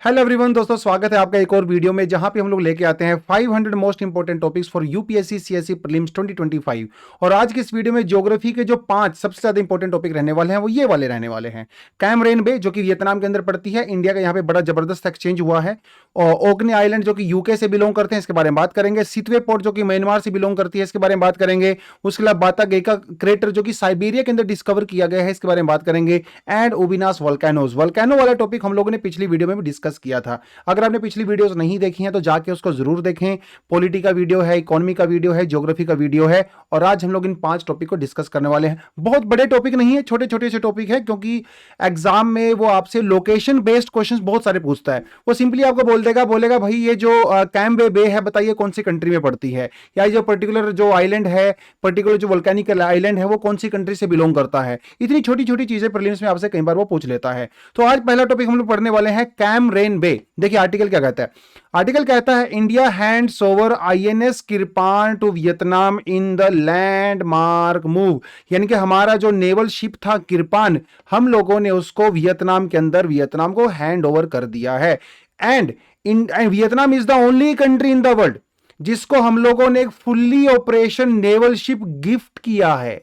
Hello everyone दोस्तों, स्वागत है आपका एक और वीडियो में जहां पे हम लोग लेके आते हैं 500 most important topics for UPSC CSC prelims 2025। और आज की इस वीडियो में ज्योग्राफी के जो 5 सबसे ज्यादा इंपॉर्टेंट टॉपिक रहने वाले हैं वो ये वाले रहने वाले हैं। कैम रेन बे जो कि वियतनाम के अंदर पड़ती है, इंडिया का यहाँ पे बड़ा जबरदस्त एक्सचेंज हुआ है। और ओकने आइलैंड जो कि यूके से बिलोंग करते हैं, इसके बारे में बात करेंगे। सितवे पोर्ट जो कि म्यांमार से बिलोंग करती है, इसके बारे में बात करेंगे। उसके अलावा बाता गेका क्रेटर जो कि साइबेरिया के अंदर डिस्कवर किया गया है, इसके बारे में बात करेंगे। एंड ओबिनास वोल्केनोज, वोल्केनो वाला टॉपिक हम लोगों ने पिछली वीडियो में भी डिस्कस किया था। अगर आपने पिछली वीडियोस नहीं देखी हैं तो जाके उसको जरूर देखें। पॉलिटी का वीडियो है, इकोनॉमी का वीडियो है, ज्योग्राफी का वीडियो है। और आज हम लोग इन 5 टॉपिक को डिस्कस करने वाले हैं। बहुत बड़े टॉपिक नहीं है, छोटे छोटे से टॉपिक है, क्योंकि एग्जाम में वो आपसे लोकेशन बेस्ड क्वेश्चंस बहुत सारे पूछता है। वो सिंपली आपको बोलेगा भाई ये जो कैम्बे बे है बताइए कौन सी कंट्री में पड़ती है, या जो पर्टिकुलर जो आइलैंड है, पर्टिकुलर जो वोल्केनिकल आइलैंड है वो कौन सी कंट्री से बिलोंग करता है। इतनी छोटी छोटी चीजें प्रीलिम्स में आपसे कई बार वो पूछ लेता है। तो आज पहला टॉपिक हम लोग पढ़ने वाले हैं कैम रेन बे। देखिए आर्टिकल क्या कहता है। आर्टिकल कहता है India hands over INS Kirpan to Vietnam in the landmark move. यानी कि हमारा जो नेवल शिप था किरपान, हम लोगों ने उसको वियतनाम के अंदर वियतनाम को हैंड ओवर कर दिया है। And Vietnam is the only country in the world जिसको हम लोगों ने एक fully operation naval ship gift किया है।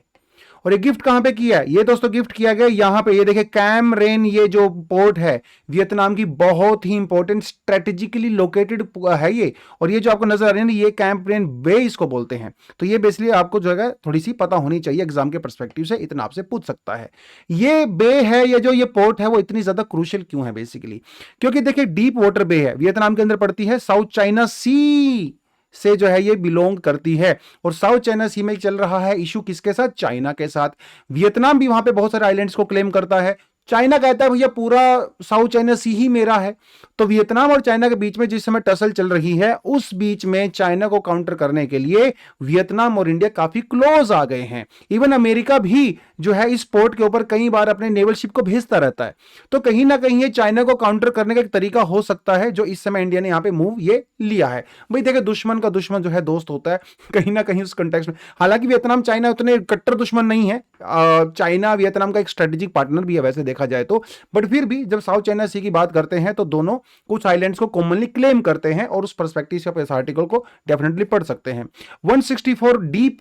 और ये गिफ्ट कहां पे किया है? ये दोस्तों गिफ्ट किया गया यहां पे, ये देखिए कैम रेन, ये जो पोर्ट है वियतनाम की, बहुत ही इंपॉर्टेंट स्ट्रेटेजिकली लोकेटेड है ये। और ये जो आपको नजर आ रही है ना, ये कैम रेन बे इसको बोलते हैं। तो ये बेसिकली आपको जो है थोड़ी सी पता होनी चाहिए एग्जाम के परस्पेक्टिव से, इतना आपसे पूछ सकता है। ये बे है, ये जो ये पोर्ट है वो इतनी ज्यादा क्रूशियल क्यों है बेसिकली? क्योंकि देखिए डीप वाटर बे है, वियतनाम के अंदर पड़ती है, साउथ चाइना सी से जो है ये बिलोंग करती है। और साउथ चाइना सी में चल रहा है इशू किसके साथ? चाइना के साथ। वियतनाम भी वहां पे बहुत सारे आइलैंड्स को क्लेम करता है। चाइना कहता है भैया पूरा साउथ चाइना सी ही मेरा है। तो वियतनाम और चाइना के बीच में जिस समय टसल चल रही है, उस बीच में चाइना को काउंटर करने के लिए वियतनाम और इंडिया काफी क्लोज आ गए हैं। इवन अमेरिका भी जो है इस पोर्ट के ऊपर कई बार अपने नेवल शिप को भेजता रहता है। तो कहीं ना कहीं ये चाइना को काउंटर करने का एक तरीका हो सकता है, जो इस समय इंडिया ने यहां पे मूव ये लिया है। भाई देखिए दुश्मन का दुश्मन जो है दोस्त होता है कहीं ना कहीं उस कंटेक्स्ट में। हालांकि वियतनाम चाइना उतने कट्टर दुश्मन नहीं है, चाइना वियतनाम का एक स्ट्रेटेजिक पार्टनर भी है वैसे देखा जाए तो। बट फिर भी जब साउथ चाइना सी की बात करते हैं तो दोनों कुछ आइलैंड्स को कॉमनली क्लेम करते हैं, और उस पर्सपेक्टिव से आप इस आर्टिकल को डेफिनेटली पढ़ सकते हैं। 164 डीप।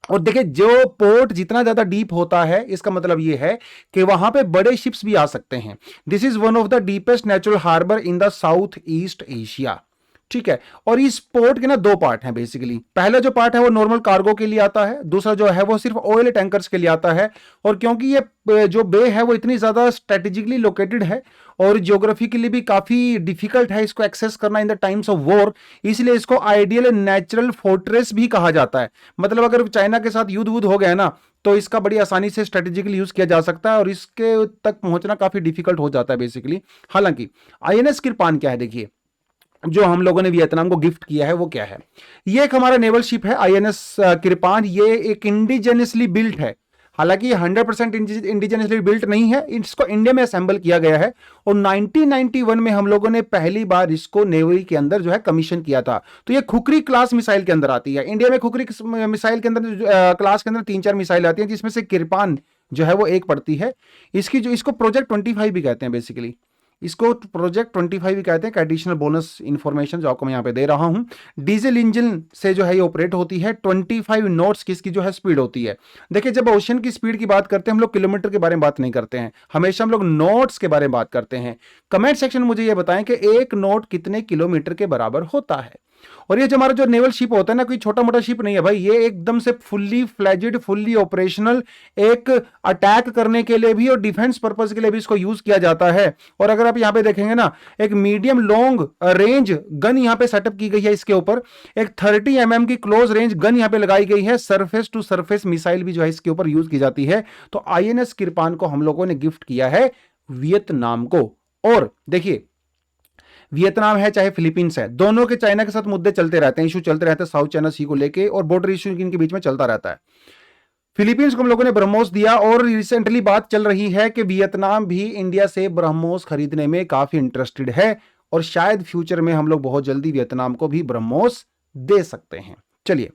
और देखिए जो पोर्ट जितना ज्यादा डीप होता है, इसका मतलब यह है कि वहां पे बड़े शिप्स भी आ सकते हैं। This is one of the deepest natural harbour in the south east Asia. ठीक है। और इस पोर्ट के ना 2 पार्ट हैं बेसिकली। पहला जो पार्ट है वो नॉर्मल कार्गो के लिए आता है, दूसरा जो है वो सिर्फ ऑयल टैंकर्स के लिए आता है। और क्योंकि ये जो बे है वो इतनी ज्यादा स्ट्रेटेजिकली लोकेटेड है और ज्योग्राफी के लिए भी काफी डिफिकल्ट है इसको एक्सेस करना in the times of war, इसलिए इसको आइडियल नेचुरल फोर्ट्रेस भी कहा जाता है। मतलब अगर चाइना के साथ युद्ध वुद्ध हो गया ना, तो इसका बड़ी आसानी से स्ट्रेटेजिकली यूज किया जा सकता है, और इसके तक पहुंचना काफी डिफिकल्ट हो जाता है बेसिकली। हालांकि आईएनएस किरपान क्या है, देखिए जो हम लोगों ने वियतनाम को गिफ्ट किया है वो क्या है। ये एक हमारा नेवल शिप है आईएनएस किरपान। ये एक इंडिजेनियसली बिल्ट है। हालांकि ये 100% इंडिजेनियसली बिल्ट नहीं है, इसको इंडिया में असेंबल किया गया है। और 1991 में हम लोगों ने पहली बार इसको नेवी के अंदर जो है कमीशन किया था। तो ये खुखरी क्लास मिसाइल के अंदर आती है। इंडिया में खुखरी मिसाइल के अंदर क्लास के अंदर 3-4 मिसाइल आती हैं, जिसमें से किरपान जो है वो एक पड़ती है। इसको प्रोजेक्ट 25 भी कहते हैं बेसिकली। इसको प्रोजेक्ट 25 भी कहते हैं। एडिशनल बोनस इंफॉर्मेशन जो आपको मैं यहां पे दे रहा हूं, डीजल इंजन से जो है ये ऑपरेट होती है। 25 नॉट्स की इसकी जो है स्पीड होती है। देखिए जब ओशन की स्पीड की बात करते हैं हम लोग किलोमीटर के बारे में बात नहीं करते हैं, हमेशा हम लोग नॉट्स के बारे में बात करते हैं। कमेंट सेक्शन में मुझे ये बताएं कि 1 नॉट कितने किलोमीटर के बराबर होता है। और ये जो हमारा जो नेवल शिप होता है ना, कोई छोटा मोटा शिप नहीं है भाई, ये एकदम से फुल्ली फ्लेजेड, फुल्ली ऑपरेशनल, एक अटैक करने के लिए भी और डिफेंस पर्पज के लिए भी इसको यूज किया जाता है। और अगर आप यहां पे देखेंगे ना, एक मीडियम लॉन्ग रेंज गन यहां पे सेटअप की गई है। इसके ऊपर एक 30 mm की क्लोज रेंज गन यहां पे लगाई गई है। सरफेस टू सरफेस मिसाइल भी जो है इसके ऊपर यूज की जाती है। तो आईएनएस किरपान को हम लोगों ने गिफ्ट किया है वियतनाम को। और देखिए वियतनाम है चाहे फिलीपींस है, दोनों के चाइना के साथ मुद्दे चलते रहते हैं, इशू चलते रहते हैं साउथ चाइना सी को लेके, और बॉर्डर इशू इनके बीच में चलता रहता है। फिलीपींस को हम लोगों ने ब्रह्मोस दिया, और रिसेंटली बात चल रही है कि वियतनाम भी इंडिया से ब्रह्मोस खरीदने में काफी इंटरेस्टेड है, और शायद फ्यूचर में हम लोग बहुत जल्दी वियतनाम को भी ब्रह्मोस दे सकते हैं। चलिए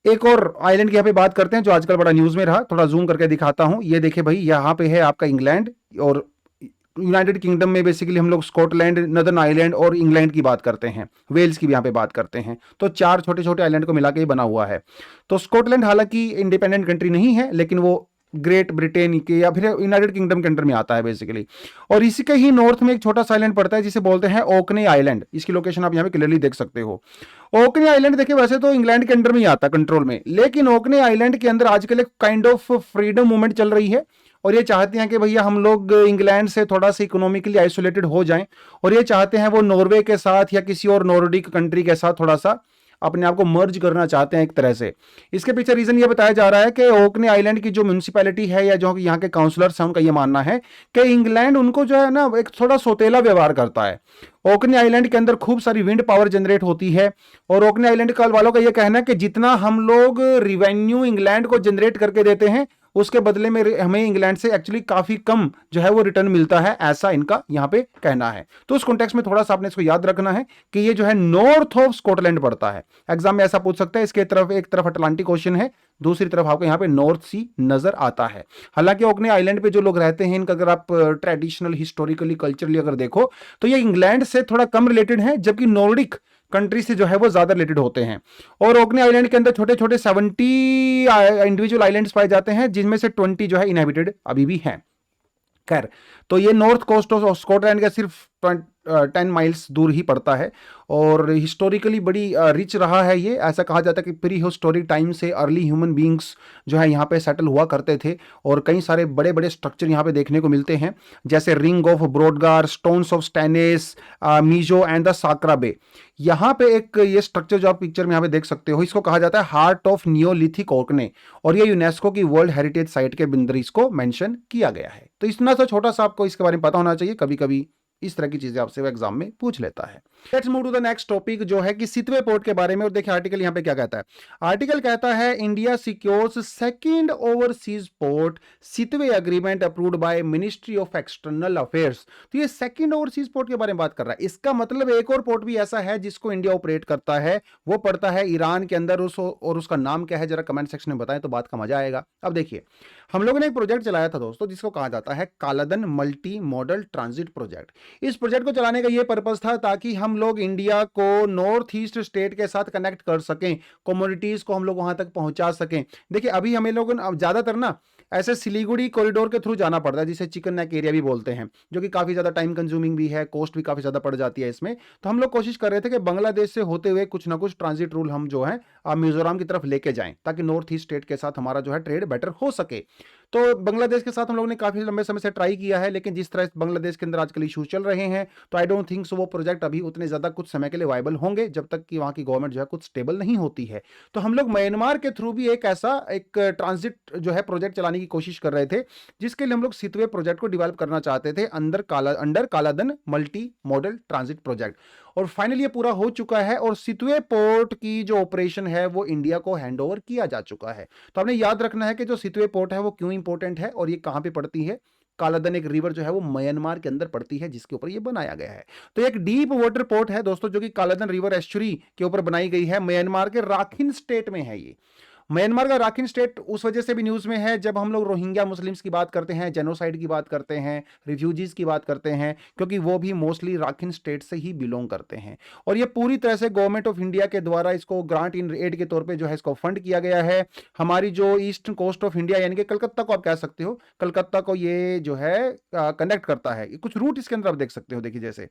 एक और आइलैंड की यहाँ पे बात करते हैं जो आजकल बड़ा न्यूज में रहा। थोड़ा जूम करके दिखाता हूं। ये देखिए भाई, यहाँ पे है आपका इंग्लैंड, और यूनाइटेड किंगडम में बेसिकली हम लोग स्कॉटलैंड, नदर्न आइलैंड और इंग्लैंड की बात करते हैं, वेल्स की भी यहाँ पे बात करते हैं, तो 4 छोटे छोटे आइलैंड को मिला के ही बना हुआ है। तो स्कॉटलैंड हालांकि इंडिपेंडेंट कंट्री नहीं है, लेकिन वो ग्रेट ब्रिटेन के या फिर यूनाइटेड किंगडम के अंडर में आता है बेसिकली। और इसी के ही नॉर्थ में एक छोटा सा आइलैंड पड़ता है जिसे बोलते हैं ओकने आइलैंड। इसकी लोकेशन आप यहाँ पे क्लियरली देख सकते हो। ओकने आइलैंड देखिए वैसे तो इंग्लैंड के अंडर में ही आता कंट्रोल में, लेकिन ओकने आइलैंड के अंदर आजकल एक काइंड ऑफ फ्रीडम मूवमेंट चल रही है, और ये चाहते हैं कि भैया हम लोग इंग्लैंड से थोड़ा सा इकोनॉमिकली आइसोलेटेड हो जाएं, और ये चाहते हैं वो नॉर्वे के साथ या किसी और नॉर्डिक कंट्री के साथ थोड़ा सा अपने आप को मर्ज करना चाहते हैं एक तरह से। इसके पीछे रीजन ये बताया जा रहा है कि ओकने आइलैंड की जो म्यूनिसिपैलिटी है या जो यहाँ के काउंसलर्स हैं, उनका ये मानना है कि इंग्लैंड उनको जो है ना एक थोड़ा सौतेला व्यवहार करता है। ओकने आइलैंड के अंदर खूब सारी विंड पावर जनरेट होती है, और ओकने आइलैंड वालों का यह कहना है कि जितना हम लोग रिवेन्यू इंग्लैंड को जनरेट करके देते हैं, उसके बदले में हमें इंग्लैंड से एक्चुअली काफी कम जो है वो रिटर्न मिलता है, ऐसा इनका यहाँ पे कहना है। तो उस कॉन्टेक्स्ट में थोड़ा सा आपने इसको याद रखना है कि ये जो है नॉर्थ ऑफ स्कॉटलैंड पड़ता है। एग्जाम में ऐसा पूछ सकता है, इसके तरफ एक तरफ अटलांटिक ओशन है, दूसरी तरफ आपको यहाँ पे नॉर्थ सी नजर आता है। हालांकि ओकने आइलैंड पे जो लोग रहते हैं, इनका अगर आप ट्रेडिशनल हिस्टोरिकली कल्चरली अगर देखो तो ये इंग्लैंड से थोड़ा कम रिलेटेड है, जबकि नॉर्डिक कंट्री से जो है वो ज्यादा रिलेटेड होते हैं। और ओकने आइलैंड के अंदर छोटे छोटे 70 इंडिविजुअल आइलैंड्स पाए जाते हैं, जिनमें से 20 जो है इनहेबिटेड अभी भी हैं। खैर, तो ये नॉर्थ कोस्ट ऑफ स्कॉटलैंड का सिर्फ 10 माइल्स दूर ही पड़ता है, और हिस्टोरिकली बड़ी रिच रहा है ये। ऐसा कहा जाता है कि प्री हिस्टोरिक टाइम से अर्ली ह्यूमन बींग्स जो है यहाँ पे सेटल हुआ करते थे, और कई सारे बड़े बड़े स्ट्रक्चर यहाँ पे देखने को मिलते हैं, जैसे ring of Brodgar, Stones of Stenness, Maeshowe and the Skara Brae. यहाँ पे एक ये स्ट्रक्चर जो आप पिक्चर में यहाँ पे देख सकते हो, इसको कहा जाता है हार्ट ऑफ नियोलिथिक ओकने, और ये यूनेस्को की वर्ल्ड हेरिटेज साइट के अंदर इसको मेंशन किया गया है। तो इतना सा छोटा सा आपको इसके बारे में पता होना चाहिए, कभी कभी इस तरह की चीजें आपसे वो एग्जाम में पूछ लेता है। Let's move to the next topic जो है कि सितवे पोर्ट के बारे में। और देखिए आर्टिकल यहाँ पे क्या कहता है। आर्टिकल कहता है India secures second overseas port Sittwe agreement approved by ministry of external affairs. तो ये सेकंड ओवरसीज पोर्ट के बारे में बात कर रहा है। इसका मतलब एक और पोर्ट भी ऐसा है जिसको इंडिया ऑपरेट करता है, वो पड़ता है ईरान के अंदर। और उसका नाम क्या है जरा कमेंट सेक्शन में बताएं तो बात का मजा आएगा। अब देखिए, हम लोगों ने एक प्रोजेक्ट चलाया था दोस्तों, जिसको कहा जाता है Kaladan multi modal transit project. इस प्रोजेक्ट को चलाने का यह पर्पस था ताकि हम लोग इंडिया को नॉर्थ ईस्ट स्टेट के साथ कनेक्ट कर सकें, कम्युनिटीज को हम लोग वहां तक पहुंचा सकें। देखिए अभी हमें लोग ज्यादातर ना ऐसे सिलीगुड़ी कॉरिडोर के थ्रू जाना पड़ता है, जिसे चिकन नेक एरिया भी बोलते हैं, जो कि काफी ज्यादा टाइम कंज्यूमिंग भी है, कॉस्ट भी काफी ज्यादा पड़ जाती है इसमें। तो हम लोग कोशिश कर रहे थे कि बांग्लादेश से होते हुए कुछ ना कुछ ट्रांजिट रूल हम जो है मिजोरम की तरफ लेके जाएं, ताकि नॉर्थ ईस्ट स्टेट के साथ हमारा जो है ट्रेड बेटर हो सके। तो बांग्लादेश के साथ हम लोगों ने काफी लंबे समय से ट्राई किया है, लेकिन जिस तरह बांग्लादेश के अंदर आजकल इश्यूज चल रहे हैं, तो आई डोंट थिंक सो वो प्रोजेक्ट अभी उतने ज्यादा कुछ समय के लिए वायबल होंगे, जब तक कि वहां की गवर्नमेंट जो है कुछ स्टेबल नहीं होती है। तो हम लोग म्यांमार के थ्रू भी एक ऐसा एक ट्रांजिट जो है प्रोजेक्ट चलाने की कोशिश कर रहे थे, जिसके लिए हम लोग सितवे प्रोजेक्ट को डेवलप करना चाहते थे under Kaladan multi modal transit project. और फाइनली ये पूरा हो चुका है, और सितवे पोर्ट की जो ऑपरेशन है वो इंडिया को हैंडओवर किया जा चुका है। तो आपने याद रखना है कि जो सितवे पोर्ट है वो क्यों इंपॉर्टेंट है और ये कहां पे पड़ती है। कालादन एक रिवर जो है वो म्यांमार के अंदर पड़ती है, जिसके ऊपर ये बनाया गया है। तो एक डीप वाटर पोर्ट है दोस्तों, जो कि कालादन रिवर एस्चुरी के ऊपर बनाई गई है। म्यांमार के राखिन स्टेट में है ये। म्यांमार का राखिन स्टेट उस वजह से भी न्यूज में है, जब हम लोग रोहिंग्या मुस्लिम्स की बात करते हैं, जेनोसाइड की बात करते हैं, रिफ्यूजीज की बात करते हैं, क्योंकि वो भी मोस्टली राखिन स्टेट से ही बिलोंग करते हैं। और ये पूरी तरह से गवर्नमेंट ऑफ इंडिया के द्वारा इसको ग्रांट इन एड के तौर पे जो है इसको फंड किया गया है। हमारी जो ईस्ट कोस्ट ऑफ इंडिया यानी कि कलकत्ता को आप कह सकते हो, कलकत्ता को ये जो है कनेक्ट करता है। कुछ रूट इसके अंदर आप देख सकते हो, देखिए जैसे,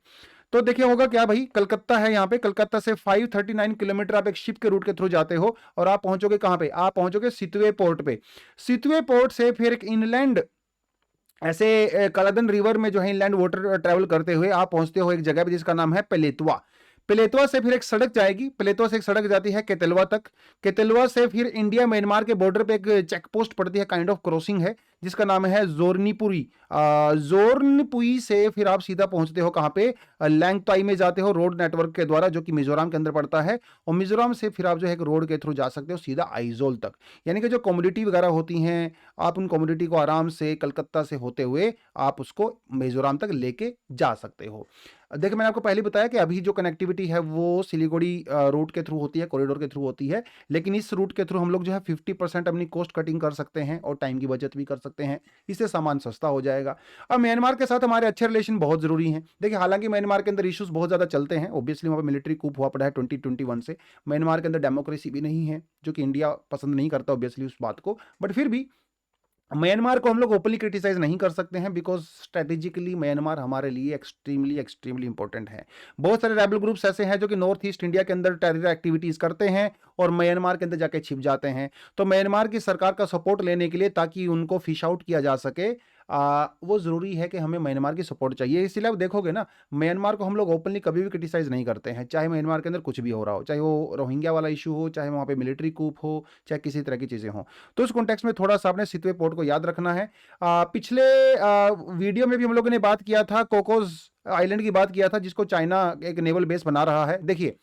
तो देखिए होगा क्या भाई, कलकत्ता है यहाँ पे, कलकत्ता से 539 किलोमीटर आप एक शिप के रूट के थ्रू जाते हो, और आप पहुंचोगे कहां पे, आप पहुंचोगे सितवे पोर्ट पे। सितवे पोर्ट से फिर एक इनलैंड ऐसे कालादन रिवर में जो है इनलैंड वाटर ट्रेवल करते हुए आप पहुंचते हो एक जगह पे जिसका नाम है पेलेतवा। पेलेतवा से फिर एक सड़क जाएगी, पेलेतवा से एक सड़क जाती है केतलवा तक। केतलवा से फिर इंडिया म्यांमार के बॉर्डर पे एक चेक पोस्ट पड़ती है, काइंड ऑफ क्रॉसिंग है, जिसका नाम है जोरनीपुरी। जोरनपुई से फिर आप सीधा पहुंचते हो कहां पे, लैंगताई में जाते हो रोड नेटवर्क के द्वारा, जो कि मिजोरम के अंदर पड़ता है। और मिजोरम से फिर आप जो है एक रोड के थ्रू जा सकते हो सीधा आइजोल तक। यानी कि जो कमोडिटी वगैरह होती हैं, आप उन कमोडिटी को आराम से कलकत्ता से होते हुए आप उसको मिजोरम तक लेके जा सकते हो। देखिए मैंने आपको पहले बताया कि अभी जो कनेक्टिविटी है वो सिलीगुड़ी रूट के थ्रू होती है, कॉरिडोर के थ्रू होती है, लेकिन इस रूट के थ्रू हम लोग जो है 50% अपनी कॉस्ट कटिंग कर सकते हैं और टाइम की बचत भी कर सकते हैं, इससे सामान सस्ता हो जाएगा। अब म्यांमार के साथ हमारे अच्छे रिलेशन बहुत जरूरी हैं। देखिए हालांकि म्यांमार के अंदर इश्यूज बहुत ज्यादा चलते हैं, ऑब्वियसली वहाँ पर मिलिट्री कूप हुआ पड़ा है 2021 से, म्यांमार के अंदर डेमोक्रेसी भी नहीं है, जो कि इंडिया पसंद नहीं करता ऑब्वियसली उस बात को, बट फिर भी म्यांमार को हम लोग ओपनली क्रिटिसाइज नहीं कर सकते हैं, बिकॉज स्ट्रेटेजिकली म्यांमार हमारे लिए एक्सट्रीमली एक्सट्रीमली इंपॉर्टेंट है। बहुत सारे रेबल ग्रुप्स ऐसे हैं जो कि नॉर्थ ईस्ट इंडिया के अंदर टेरर एक्टिविटीज करते हैं और म्यांमार के अंदर जाके छिप जाते हैं। तो म्यांमार की सरकार का सपोर्ट लेने के लिए, ताकि उनको फिश आउट किया जा सके, वो जरूरी है कि हमें म्यांमार की सपोर्ट चाहिए। इसलिए आप देखोगे ना, म्यांमार को हम लोग ओपनली कभी भी क्रिटिसाइज नहीं करते हैं, चाहे म्यांमार के अंदर कुछ भी हो रहा हो, चाहे वो रोहिंग्या वाला इशू हो, चाहे वहाँ पे मिलिट्री कूप हो, चाहे किसी तरह की चीजें हो। तो इस कॉन्टेक्स्ट में थोड़ा सा आपने सितवे पोर्ट को याद रखना है। पिछले वीडियो में भी हम लोगों ने बात किया था, कोकोस आइलैंड की बात किया था, जिसको चाइना एक नेवल बेस बना रहा है। देखिए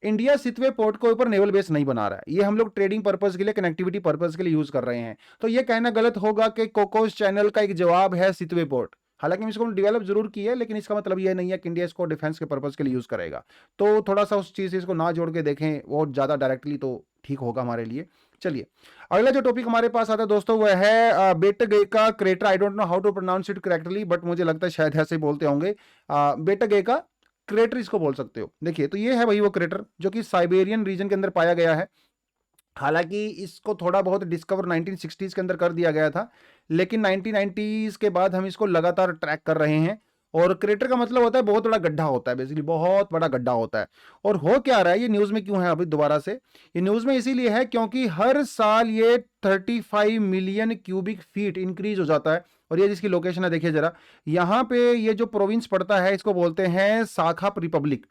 इंडिया सितवे पोर्ट के ऊपर नेवल बेस नहीं बना रहा है, ये हम लोग ट्रेडिंग पर्पस के लिए, कनेक्टिविटी पर्पस के लिए यूज कर रहे हैं। तो ये कहना गलत होगा कि कोकोस चैनल का एक जवाब है सितवे पोर्ट। हालांकि इसको डेवलप जरूर की है, लेकिन इसका मतलब ये नहीं है कि इंडिया इसको डिफेंस के पर्पस के लिए यूज करेगा। तो थोड़ा सा उस चीज से इसको ना जोड़ के देखें, वो ज्यादा डायरेक्टली तो ठीक होगा हमारे लिए। चलिए अगला जो टॉपिक हमारे पास आता है दोस्तों, वह है बेटगे का crater. I don't know how to pronounce it correctly, but मुझे लगता है शायद ऐसे बोलते होंगे। बेटगे का क्रेटर इसको बोल सकते हो। देखिए तो ये है वही वो क्रेटर जो कि साइबेरियन रीजन के अंदर पाया गया है। हालांकि इसको थोड़ा बहुत डिस्कवर 1960s के अंदर कर दिया गया था, लेकिन 1990s के बाद हम इसको लगातार ट्रैक कर रहे हैं। और क्रेटर का मतलब होता है बहुत बड़ा गड्ढा होता है, बेसिकली बहुत बड़ा गड्ढा होता है। और हो क्या रहा है, ये न्यूज में क्यों है अभी दोबारा से, ये न्यूज में इसीलिए है क्योंकि हर साल ये 35 मिलियन क्यूबिक फीट इंक्रीज हो जाता है। और ये जिसकी लोकेशन है देखिए जरा, यहाँ पे ये जो प्रोविंस पड़ता है इसको बोलते हैं साखा रिपब्लिक।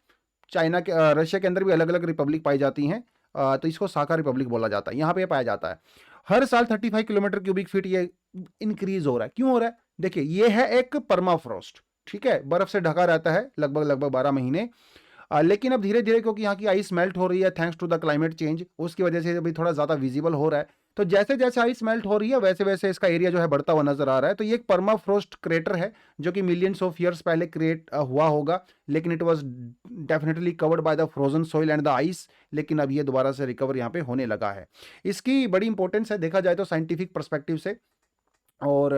चाइना के रशिया के अंदर भी अलग अलग रिपब्लिक पाई जाती हैं, तो इसको साखा रिपब्लिक बोला जाता है। यहाँ पे पाया जाता है हर साल 35 किलोमीटर क्यूबिक फीट ये इंक्रीज हो रहा है। क्यों हो रहा है, देखिए ये है एक परमाफ्रोस्ट, ठीक है, बर्फ से ढका रहता है लगभग 12 महीने। लेकिन अब धीरे धीरे क्योंकि यहाँ की आइस मेल्ट हो रही है thanks to the climate change, उसकी वजह से अभी थोड़ा ज्यादा विजिबल हो रहा है। तो जैसे जैसे आइस मेल्ट हो रही है वैसे वैसे इसका एरिया जो है बढ़ता हुआ नजर आ रहा है। तो ये एक परमाफ्रोस्ट क्रेटर है जो कि मिलियंस ऑफ ईयर्स पहले क्रिएट हुआ होगा, लेकिन it was definitely covered by the frozen soil and the ice. लेकिन अब ये दोबारा से रिकवर यहाँ पे होने लगा है। इसकी बड़ी इंपॉर्टेंस है देखा जाए तो साइंटिफिक परस्पेक्टिव से। और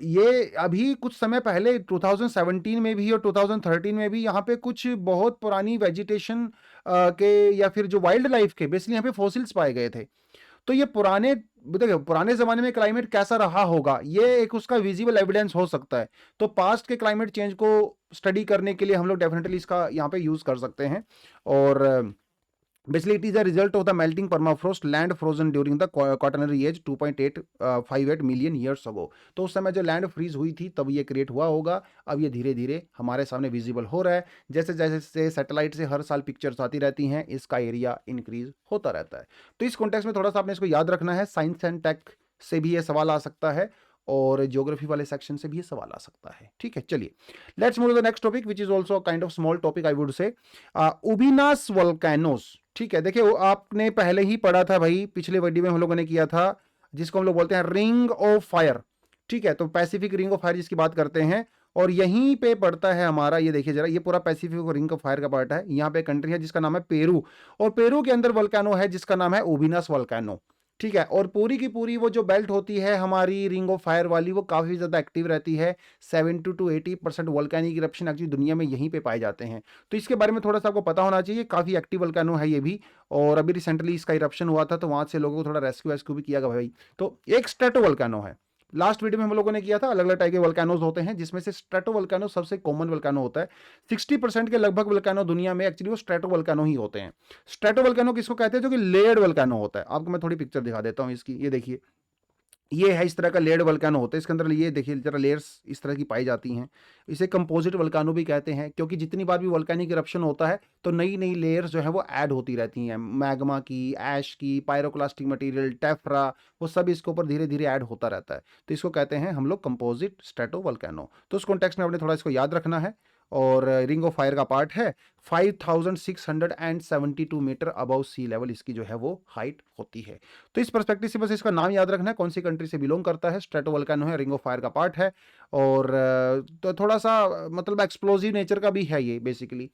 ये अभी कुछ समय पहले 2017 में भी और 2013 में भी यहाँ पे कुछ बहुत पुरानी वेजिटेशन के या फिर जो वाइल्ड लाइफ के बेसिकली यहाँ पे फॉसिल्स पाए गए थे। तो ये देखिए पुराने जमाने में क्लाइमेट कैसा रहा होगा, ये एक उसका विजिबल एविडेंस हो सकता है। तो पास्ट के क्लाइमेट चेंज को स्टडी करने के लिए हम लोग डेफिनेटली इसका यहाँ पे यूज कर सकते हैं। और basically it is a result of the melting permafrost land frozen during the quaternary age 2.858 million years ago। तो उस समय जो लैंड फ्रीज हुई थी तब ये क्रिएट हुआ होगा। अब ये धीरे धीरे हमारे सामने विजिबल हो रहा है, जैसे जैसे सैटेलाइट से हर साल पिक्चर्स आती रहती हैं, इसका एरिया इंक्रीज होता रहता है। तो इस कॉन्टेक्स्ट में थोड़ा सा आपने इसको याद रखना है। साइंस एंड टेक से भी ये सवाल आ सकता है और ज्योग्राफी वाले सेक्शन से भी ये सवाल आ सकता है। ठीक है, चलिए let's move to the next topic which is also kind of small topic I would say, Ubinas volcanoes. ठीक है, देखिए आपने पहले ही पढ़ा था भाई, पिछले वीडियो में हम लोगों ने किया था, जिसको हम लोग बोलते हैं रिंग ऑफ फायर। ठीक है, तो पैसिफिक रिंग ऑफ फायर जिसकी बात करते हैं, और यहीं पे पड़ता है हमारा, ये देखिए जरा, ये पूरा पैसिफिक रिंग ऑफ फायर का पार्ट है। यहाँ पे कंट्री है जिसका नाम है पेरू, और पेरू के अंदर वोल्केनो है जिसका नाम है उबिनास वोल्केनो। ठीक है, और पूरी की पूरी वो जो बेल्ट होती है हमारी रिंग ऑफ फायर वाली, वो काफी ज्यादा एक्टिव रहती है। 70 to 80% वोल्केनिक इरप्शन एक्चुअली दुनिया में यहीं पे पाए जाते हैं। तो इसके बारे में थोड़ा सा आपको पता होना चाहिए, काफी एक्टिव वोल्केनो है ये भी। और अभी रिसेंटली इसका इरप्शन हुआ था, तो वहां से लोगों को थोड़ा रेस्क्यू भी किया गया भाई। तो एक स्ट्रेटो वोल्केनो है, लास्ट वीडियो में हम लोगों ने किया था, अलग अलग टाइप के वोल्केनोज होते हैं, जिसमें से स्ट्रेटो वोल्केनो सबसे कॉमन वोल्केनो होता है। 60% के लगभग वोल्केनो दुनिया में एक्चुअली वो स्ट्रेटो वोल्केनो ही होते हैं। स्ट्रेटो वोल्केनो किसको कहते हैं, जो कि लेयर्ड वोल्केनो होता है। आपको मैं थोड़ी पिक्चर दिखा देता हूं इसकी, ये देखिए, ये है इस तरह का लेयर्ड वोल्केनो होता है। इसके अंदर ये देखिए जरा लेयर्स इस तरह की पाई जाती हैं। इसे कंपोजिट वोल्केनो भी कहते हैं, क्योंकि जितनी बार भी वोल्केनिक इरप्शन होता है तो नई नई लेयर्स जो है वो ऐड होती रहती हैं, मैग्मा की, ऐश की, पायरोक्लास्टिक मटेरियल, टेफ्रा, वो सब इसके ऊपर धीरे धीरे ऐड होता रहता है। तो इसको कहते हैं हम लोग कंपोजिट स्ट्रेटो वोल्केनो। तो उस कॉन्टेक्स्ट में आपने थोड़ा इसको याद रखना है। और रिंग ऑफ फायर का पार्ट है। 5672 मीटर अबव सी लेवल इसकी जो है वो हाइट होती है। तो इस पर्सपेक्टिव से बस इसका नाम याद रखना है, कौन सी कंट्री से बिलोंग करता है। स्ट्रेटोवोल्केनो है, रिंग ऑफ फायर का पार्ट है, और तो थोड़ा सा मतलब एक्सप्लोजिव नेचर का भी है ये बेसिकली,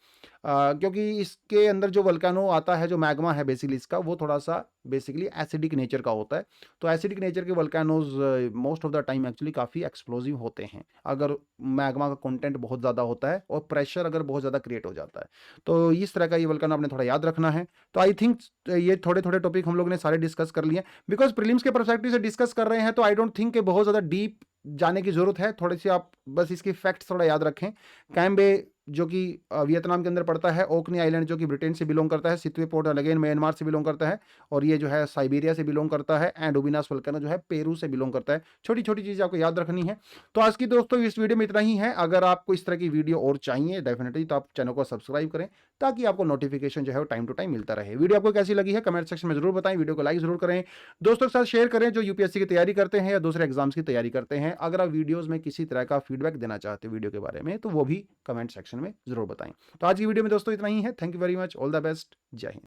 क्योंकि इसके अंदर जो वोल्केनो आता है, जो मैग्मा है बेसिकली इसका, वो थोड़ा सा बेसिकली एसिडिक नेचर का होता है। तो एसिडिक नेचर के volcanoes most of the time actually काफ़ी एक्सप्लोजिव होते हैं अगर मैग्मा का कंटेंट बहुत ज़्यादा होता है और प्रेशर अगर बहुत ज़्यादा क्रिएट हो जाता है। तो इस तरह का ये वोल्केनो आपने थोड़ा याद रखना है। तो आई थिंक ये थोड़े थोड़े टॉपिक हम लोग ने सारे डिस्कस कर लिए, बिकॉज प्रीलिम्स के पर्सपेक्टिव से डिस्कस कर रहे हैं, तो आई डोंट थिंक कि बहुत ज़्यादा डीप जाने की जरूरत है। थोड़ी सी आप बस इसके फैक्ट्स थोड़ा याद रखें। कैम्बे जो कि वियतनाम के अंदर पड़ता है, ओकनी आइलैंड जो कि ब्रिटेन से बिलोंग करता है, सितवे पोर्ट अगेन म्यांमार से बिलोंग करता है, और ये जो है साइबेरिया से बिलोंग करता है, एंड उबिनास वोल्केनो जो है पेरू से बिलोंग करता है। छोटी छोटी चीज़ें आपको याद रखनी है। तो आज की दोस्तों इस वीडियो में इतना ही है। अगर आपको इस तरह की वीडियो और चाहिए डेफिनेटली, तो आप चैनल को सब्सक्राइब करें ताकि आपको नोटिफिकेशन जो है वो टाइम टू टाइम मिलता रहे। वीडियो आपको कैसी लगी है कमेंट सेक्शन में जरूर बताएं, वीडियो को लाइक जरूर करें, दोस्तों के साथ शेयर करें जो यूपीएससी की तैयारी करते हैं या दूसरे एग्जाम्स की तैयारी करते हैं। अगर आप वीडियोस में किसी तरह का फीडबैक देना चाहते हो वीडियो के बारे में, तो वो भी कमेंट सेक्शन में जरूर बताएं। तो आज की वीडियो में दोस्तों इतना ही है। Thank you very much, all the best, जय हिंद।